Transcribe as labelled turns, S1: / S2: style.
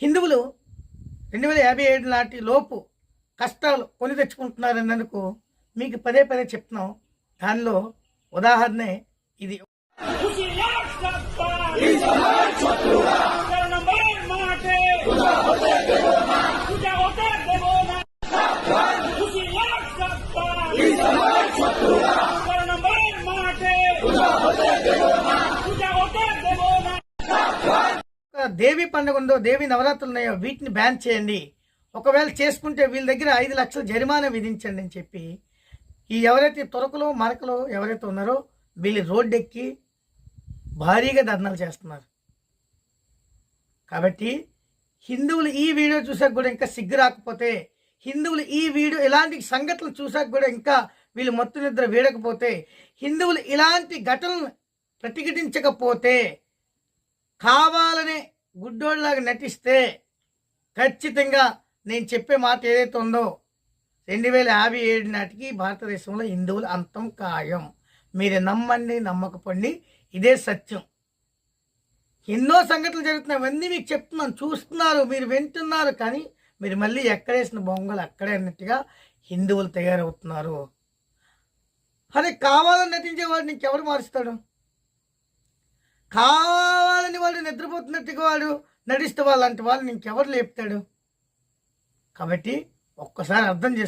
S1: హిందువులు 2057 నాటి లోపు కష్టాలు కొని తెచ్చుకుంటున్నారన్నందుకు మీకు పదే పదే చెప్తున్నాం. దానిలో ఉదాహరణే ఇది. దేవి పండుగ ఉందో, దేవి నవరాత్రులు ఉన్నాయో వీటిని బ్యాన్ చేయండి. ఒకవేళ చేసుకుంటే వీళ్ళ దగ్గర 5 లక్షల జరిమానా విధించండి అని చెప్పి ఈ ఎవరైతే తురకలో మరకలో ఎవరైతే ఉన్నారో వీళ్ళు రోడ్డెక్కి భారీగా ధర్నాలు చేస్తున్నారు. కాబట్టి హిందువులు ఈ వీడియో చూసాక కూడా ఇంకా సిగ్గు రాకపోతే, హిందువులు ఈ వీడియో ఇలాంటి సంఘటనలు చూసాక కూడా ఇంకా వీళ్ళు మొత్తం నిద్ర వీడకపోతే, హిందువులు ఇలాంటి ఘటనలు ప్రతిఘటించకపోతే, కావాలనే గుడ్డోళ్ళలాగా నటిస్తే ఖచ్చితంగా నేను చెప్పే మాట ఏదైతే ఉందో 2057 నాటికి భారతదేశంలో హిందువుల అంతం ఖాయం. మీరు నమ్మండి నమ్మకపోండి, ఇదే సత్యం. ఎన్నో సంఘటనలు జరుగుతున్నాయి, అవన్నీ మీకు చెప్తున్నాను, చూస్తున్నారు, మీరు వింటున్నారు. కానీ మీరు మళ్ళీ ఎక్కడేసిన బొంగలు అక్కడే అన్నట్టుగా హిందువులు తయారవుతున్నారు. అదే కావాలని నటించే వాడిని ఇంకెవడు మారుస్తాడు? కావాలని వాడు నిద్రపోతున్నట్టుగా వాడు నడిస్తే వాళ్ళంటి వాళ్ళని ఇంకెవరు లేపుతాడు? కాబట్టి ఒక్కసారి అర్థం చేసుకో.